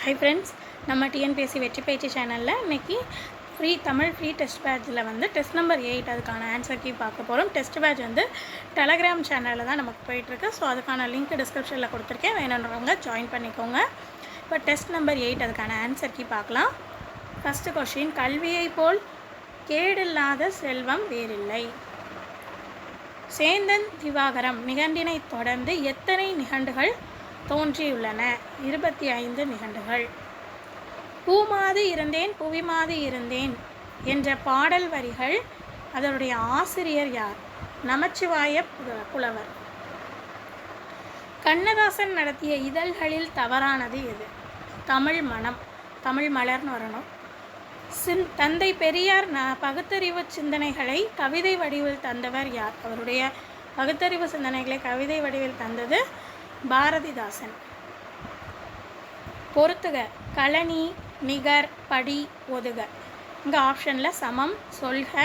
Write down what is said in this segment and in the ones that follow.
Hi friends, நம்ம TNPSC வெற்றி பயிற்சி சேனலில் இன்றைக்கி தமிழ் ஃப்ரீ டெஸ்ட் பேட்சில் வந்து டெஸ்ட் நம்பர் 8 அதுக்கான ஆன்சர் கீ பார்க்க போகிறோம். டெஸ்ட் பேட்ச் வந்து டெலகிராம் சேனலில் தான் நமக்கு போயிட்டுருக்கு. ஸோ அதுக்கான லிங்க் டிஸ்கிரிப்ஷனில் கொடுத்துருக்கேன், வேணுன்றவங்க ஜாயின் பண்ணிக்கோங்க. இப்போ டெஸ்ட் நம்பர் 8 அதுக்கான ஆன்சர் கீ பார்க்கலாம். ஃபஸ்ட்டு கொஷின், கல்வியை போல் கேடில்லாத செல்வம் வேறில்லை. சேந்தன் திவாகரம் நிகண்டினை தொடர்ந்து எத்தனை நிகண்டுகள் தோன்றியுள்ளன? 25 நிகண்டுகள். பூமாது இருந்தேன் புவிமாது இருந்தேன் என்ற பாடல் வரிகள் அதனுடைய ஆசிரியர் யார்? நமச்சிவாய புலவர். கண்ணதாசன் நடத்திய இதழ்களில் தவறானது எது? தமிழ் மனம், தமிழ் மலர்னு வரணும். தந்தை பெரியார் பகுத்தறிவு சிந்தனைகளை கவிதை வடிவில் தந்தவர் யார்? அவருடைய பகுத்தறிவு சிந்தனைகளை கவிதை வடிவில் தந்தது பாரதிதாசன். பொறுத்துக, கழனி, நிகர், படி, ஒதுக. இங்கே ஆப்ஷனில் சமம், சொல்க,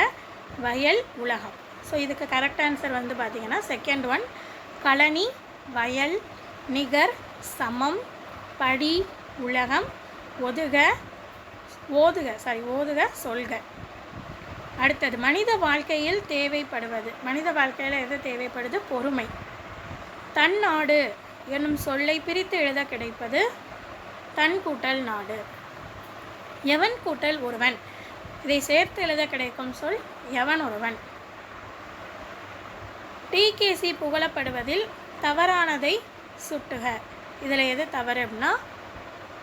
வயல், உலகம். ஸோ இதுக்கு கரெக்ட் ஆன்சர் வந்து பார்த்திங்கன்னா செகண்ட் ஒன், கழனி, வயல், நிகர், சமம், படி, உலகம், ஒதுக, ஓதுக, சொல்க. அடுத்தது, மனித வாழ்க்கையில் தேவைப்படுவது. மனித வாழ்க்கையில் எது தேவைப்படுது? பொறுமை. தன்னாடு என்னும் சொல்லை பிரித்து எழுத கிடைப்பது தன் கூட்டல் நாடு. எவன் கூட்டல் ஒருவன், இதை சேர்த்து எழுத கிடைக்கும் சொல் எவன் ஒருவன். டிகேசி புகழப்படுவதில் தவறானதை சுட்டுக. இதில் எது தவறு அப்படின்னா,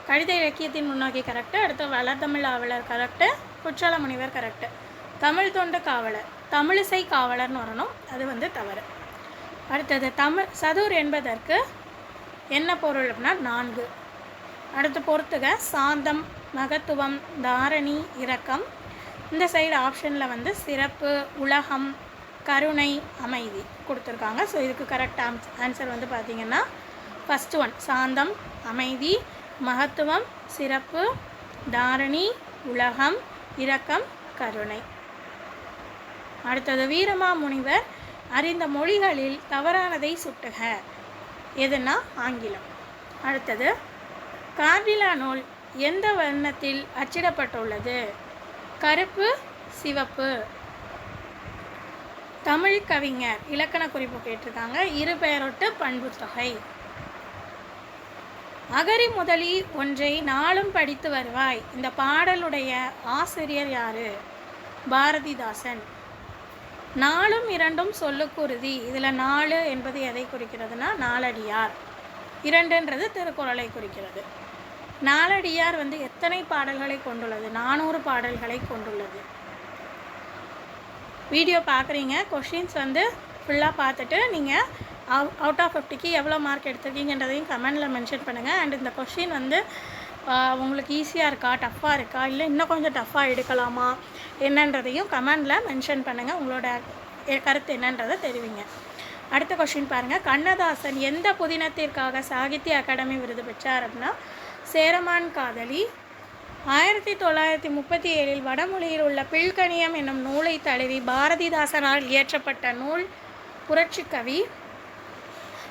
கடித இலக்கியத்தின் முன்னோக்கி கரெக்டு, அடுத்து வளர்தமிழ் ஆவலர் கரெக்டு, குற்றால முனிவர் கரெக்டு. தமிழ் தொண்டு காவலர், தமிழிசை காவலர்னு வரணும், அது வந்து தவறு. அடுத்தது, சதுர் என்பதற்கு என்ன பொருள் அப்படின்னா 4. அடுத்து பொறுத்துக, சாந்தம், மகத்துவம், தாரணி, இரக்கம். இந்த சைடு ஆப்ஷனில் வந்து சிறப்பு, உலகம், கருணை, அமைதி கொடுத்துருக்காங்க. ஸோ இதுக்கு கரெக்ட் ஆன்சர் வந்து பார்த்திங்கன்னா ஃபஸ்ட் ஒன், சாந்தம், அமைதி, மகத்துவம், சிறப்பு, தாரணி, உலகம், இரக்கம், கருணை. அடுத்தது, வீரமாமுனிவர் அறிந்த மொழிகளில் தவறானதை சுட்டுக. எதுனா ஆங்கிலம். அடுத்தது, கார்டிலா நூல் எந்த வண்ணத்தில் அச்சிடப்பட்டுள்ளது? கருப்பு, சிவப்பு. தமிழ் கவிஞர் இலக்கண குறிப்பு கேட்டிருக்காங்க. இருபெயரொட்டு பண்பு தொகை. அகரி முதலி ஒன்றை நாளும் படித்து வருவாய். இந்த பாடலுடைய ஆசிரியர் யாரு? பாரதிதாசன். நாலும் இரண்டும் சொல்லுக்குருதி. இதில் 4 என்பது எதை குறிக்கிறதுனா நாலடியார். 2ன்றது திருக்குறளை குறிக்கிறது. நாலடியார் வந்து எத்தனை பாடல்களை கொண்டுள்ளது? 400 பாடல்களை கொண்டுள்ளது. வீடியோ பார்க்குறீங்க, கொஷின்ஸ் வந்து ஃபுல்லாக பார்த்துட்டு நீங்கள் அவுட் ஆஃப் 50க்கு எவ்வளோ மார்க் எடுத்துருக்கீங்கன்றதையும் கமெண்டில் மென்ஷன் பண்ணுங்கள். அண்ட் இந்த கொஷின் வந்து உங்களுக்கு ஈஸியாக இருக்கா, டஃப்பாக இருக்கா, இல்லை இன்னும் கொஞ்சம் டஃப்பாக எடுக்கலாமா என்னன்றதையும் கமெண்டில் மென்ஷன் பண்ணுங்கள். உங்களோட கருத்து என்னன்றதை தெரிவிங்க. அடுத்த கொஷின் பாருங்கள். கண்ணதாசன் எந்த புதினத்திற்காக சாகித்ய அகாடமி விருது பெற்றார் அப்படின்னா சேரமான் காதலி. 1937 வடமொழியில் உள்ள பில்கணியம் என்னும் நூலை தழுவி பாரதிதாசனால் இயற்றப்பட்ட நூல் புரட்சி கவி.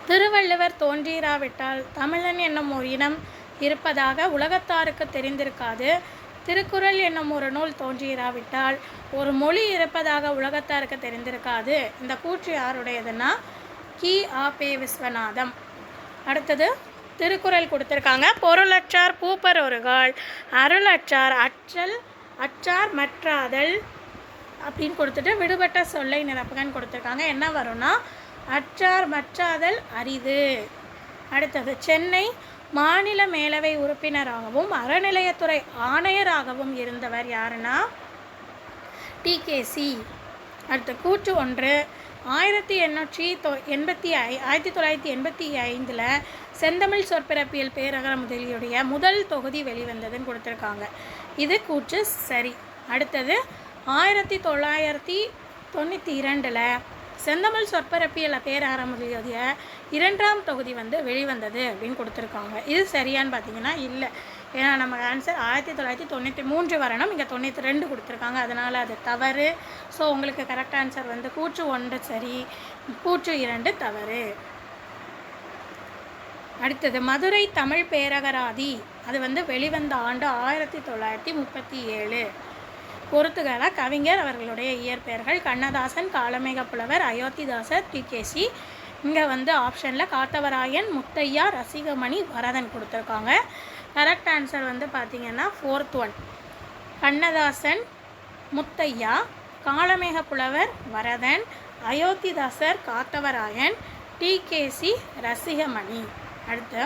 திருவள்ளுவர் தோன்றிராவிட்டால் தமிழன் என்னும் ஒரு இனம் இருப்பதாக உலகத்தாருக்கு தெரிந்திருக்காது. திருக்குறள் என்னும் ஒரு நூல் தோன்றிராவிட்டால் ஒரு மொழி இருப்பதாக உலகத்தாருக்கு தெரிந்திருக்காது. இந்த கூற்று யாருடையதுன்னா கி.ஆ.பெ. விஸ்வநாதம். அடுத்தது, திருக்குறள் கொடுத்துருக்காங்க. பொருளற்றார் பூப்பரொருகால், அருளற்றார் அற்றார் மற்றாதல் அப்படின்னு கொடுத்துட்டு விடுபட்ட சொல்லை நிரப்புகன்னு கொடுத்துருக்காங்க. என்ன வரும்னா அற்றார் மற்றாதல் அரிது. அடுத்தது, சென்னை மாநில மேலவை உறுப்பினராகவும் அறநிலையத்துறை ஆணையராகவும் இருந்தவர் யாருன்னா டிகேசி. அடுத்த கூற்று 1, 1985 செந்தமிழ் சொற்பிறப்பியல் பேரகர முதலியுடைய முதல் தொகுதி வெளிவந்ததுன்னு கொடுத்துருக்காங்க. இது கூற்று சரி. அடுத்தது, 1992 செந்தமிழ் சொற்பிறப்பியல் பேரகர முதலியுடைய 2ஆம் தொகுதி வந்து வெளிவந்தது அப்படின்னு கொடுத்துருக்காங்க. இது சரியான்னு பார்த்தீங்கன்னா இல்லை. ஏன்னா நம்ம ஆன்சர் 1993 வரணும், இங்கே 92 கொடுத்துருக்காங்க, அதனால் அது தவறு. ஸோ உங்களுக்கு கரெக்ட் ஆன்சர் வந்து கூற்று 1 சரி, கூற்று 2 தவறு. அடுத்தது, மதுரை தமிழ் பேரகராதி அது வந்து வெளிவந்த ஆண்டு 1937. பொறுத்துக்காக கவிஞர் அவர்களுடைய இயற்பெயர்கள் கண்ணதாசன், காளமேக புலவர், அயோத்திதாசர், டிகேசி. இங்கே வந்து ஆப்ஷனில் காத்தவராயன், முத்தையா, ரசிகமணி, வரதன் கொடுத்துருக்காங்க. கரெக்ட் ஆன்சர் வந்து பார்த்திங்கன்னா 4th ஒன். கண்ணதாசன், முத்தையா, காளமேக புலவர், வரதன், அயோத்திதாசர், காத்தவராயன், டிகேசி, ரசிகமணி. அடுத்து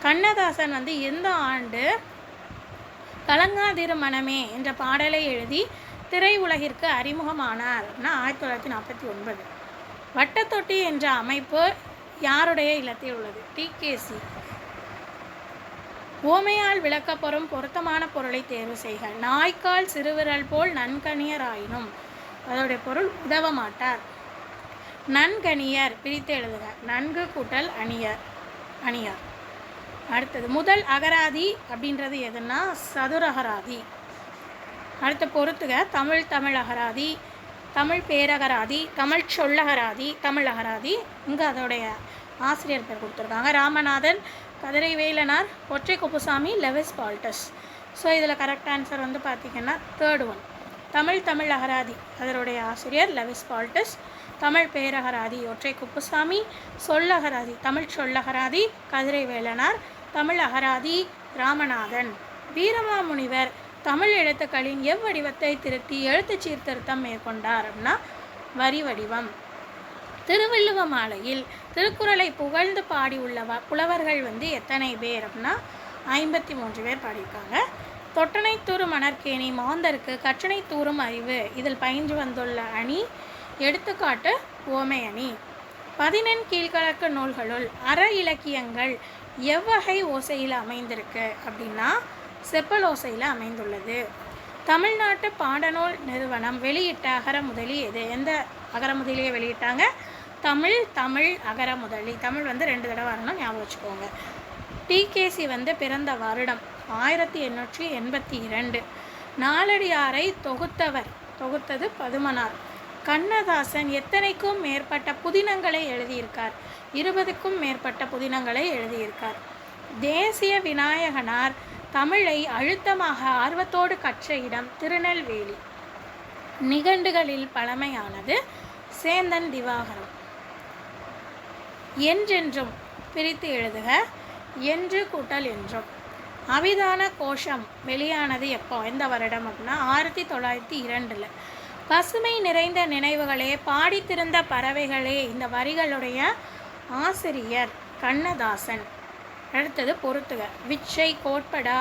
கண்ணதாசன் வந்து எந்த ஆண்டு கலங்காதிரு மனமே என்ற பாடலை எழுதி திரை உலகிற்கு அறிமுகமானார்னா 1949. வட்டத்தொட்டி என்ற அமைப்பு யாருடைய இல்லத்தில் உள்ளது? டிகேசி. ஓமையால் விளக்கப்பெறும் பொருத்தமான பொருளை தேர்வு செய்க. நாய்க்கால் சிறுவிரல் போல் நன்கணியராயினும். அதோடைய பொருள் உதவ மாட்டார். நன்கணியர் பிரித்து எழுதுக. நன்கு கூட்டல் அணியர், அணியார். அடுத்தது முதல் அகராதி அப்படின்றது எதுன்னா சதுரகராதி. அடுத்த பொறுத்துக. தமிழ் அகராதி, தமிழ் பேரகராதி, தமிழ் சொல்லகராதி, தமிழ் அகராதி. இங்கே அதோடைய ஆசிரியர் பேர் கொடுத்துருக்காங்க. ராமநாதன், கதிரை வேலனார், ஒற்றை குப்புசாமி, லெவிஸ் பால்டஸ். ஸோ இதில் கரெக்ட் ஆன்சர் வந்து பார்த்திங்கன்னா 3rd ஒன். தமிழ் அகராதி அதனுடைய ஆசிரியர் லெவிஸ் பால்டஸ். தமிழ் பேரகராதி ஒற்றை குப்புசாமி. சொல்லகராதி தமிழ் சொல்லகராதி கதிரை வேலனார். தமிழ் அகராதி ராமநாதன். வீரமாமுனிவர் தமிழ் எழுத்துக்களின் எவ்வடிவத்தை திருத்தி எழுத்து சீர்திருத்தம் மேற்கொண்டார் அப்படின்னா வரி வடிவம். திருவள்ளுவ மாலையில் திருக்குறளை புகழ்ந்து பாடி உள்ள புலவர்கள் வந்து எத்தனை பேர் அப்படின்னா 53 பேர் பாடியிருக்காங்க. தொட்டனை தூரும் மணற்கேணி மாந்தருக்கு கற்றனை தூரும் அறிவு இதில் பயின்று வந்துள்ள அணி எடுத்துக்காட்டு ஓமை அணி. 14 கீழ்கணக்கு நூல்களுள் அற இலக்கியங்கள் எவ்வகை ஓசையில் அமைந்திருக்கு அப்படின்னா செப்பல் ஓசையில் அமைந்துள்ளது. தமிழ்நாட்டு பாடநூல் நிறுவனம் வெளியிட்ட அகரமுதலி எது? எந்த அகரமுதலியை வெளியிட்டாங்க? தமிழ் அகரமுதலி. தமிழ் வந்து 2 தடவை வரணும், ஞாபகம் வச்சுக்கோங்க. டிகேசி வந்து பிறந்த வருடம் 1882. நாலடியாரை தொகுத்தது பதுமனார். கண்ணதாசன் எத்தனைக்கும் மேற்பட்ட புதினங்களை எழுதியிருக்கார்? 20க்கும் மேற்பட்ட புதினங்களை எழுதியிருக்கார். தேசிய விநாயகனார் தமிழை அழுத்தமாக ஆர்வத்தோடு கற்ற இடம் திருநெல்வேலி. நிகண்டுகளில் பழமையானது சேந்தன் திவாகரம். என்றென்றும் பிரித்து எழுதுக. என்று கூட்டல் என்றும். அபிதான கோஷம் வெளியானது எப்போ, எந்த வருடம் அப்படின்னா 1902. பசுமை நிறைந்த நினைவுகளே, பாடித்திருந்த பறவைகளே இந்த வரிகளுடைய ஆசிரியர் கண்ணதாசன். அடுத்தது பொறுத்துக. விச்சை, கோட்படா,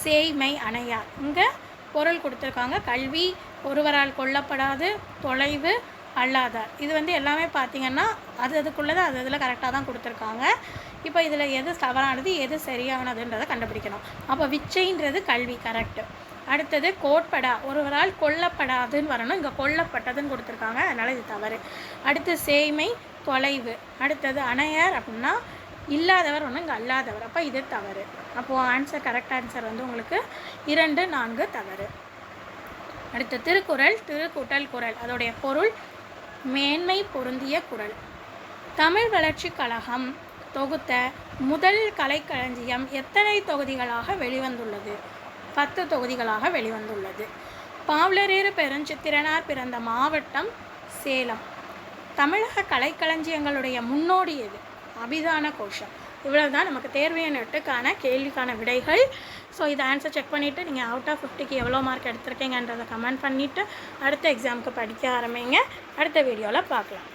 சேய்மை, அணையார். இங்கே பொருள் கொடுத்துருக்காங்க. கல்வி, ஒருவரால் கொல்லப்படாது, தொலைவு, அல்லாதார். இது வந்து எல்லாமே பார்த்திங்கன்னா அதுக்குள்ளதை அதில் கரெக்டாக தான் கொடுத்துருக்காங்க. இப்போ இதில் எது தவறானது எது சரியானதுன்றதை கண்டுபிடிக்கணும். அப்போ விச்சைன்றது கல்வி, கரெக்டு. அடுத்தது கோட்படா, ஒருவரால் கொல்லப்படாதுன்னு வரணும். இங்கே கொல்லப்பட்டதுன்னு கொடுத்துருக்காங்க, அதனால் இது தவறு. அடுத்து சேய்மை, தொலைவு. அடுத்தது அணையார் அப்படின்னா இல்லாதவர் ஒன்று, இங்கே அல்லாதவர். அப்போ இது தவறு. அப்போது ஆன்சர், கரெக்ட் ஆன்சர் வந்து உங்களுக்கு 2, 4 தவறு. அடுத்த திருக்குறள் திருக்கூட்டல் குறள். அதோடைய பொருள் மேன்மை பொருந்திய குறள். தமிழ் வளர்ச்சி கழகம் தொகுத்த முதல் கலைக்களஞ்சியம் எத்தனை தொகுதிகளாக வெளிவந்துள்ளது? 10 தொகுதிகளாக வெளிவந்துள்ளது. பாவலரேறு பெருஞ்சித்திரனார் பிறந்த மாவட்டம் சேலம். தமிழக கலைக்களஞ்சியங்களுடைய முன்னோடி எது? அபிதான கோஷம். இவ்வளவு தான் நமக்கு தேர்வு எண் 8க்கான கேள்விக்கான விடைகள். ஸோ இதை ஆன்சர் செக் பண்ணிவிட்டு நீங்கள் அவுட் ஆஃப் 50க்கு எவ்வளோ மார்க் எடுத்திருக்கீங்கன்றதை கமெண்ட் பண்ணிவிட்டு அடுத்த எக்ஸாமுக்கு படிக்க ஆரம்பிங்க. அடுத்த வீடியோவில் பார்க்கலாம்.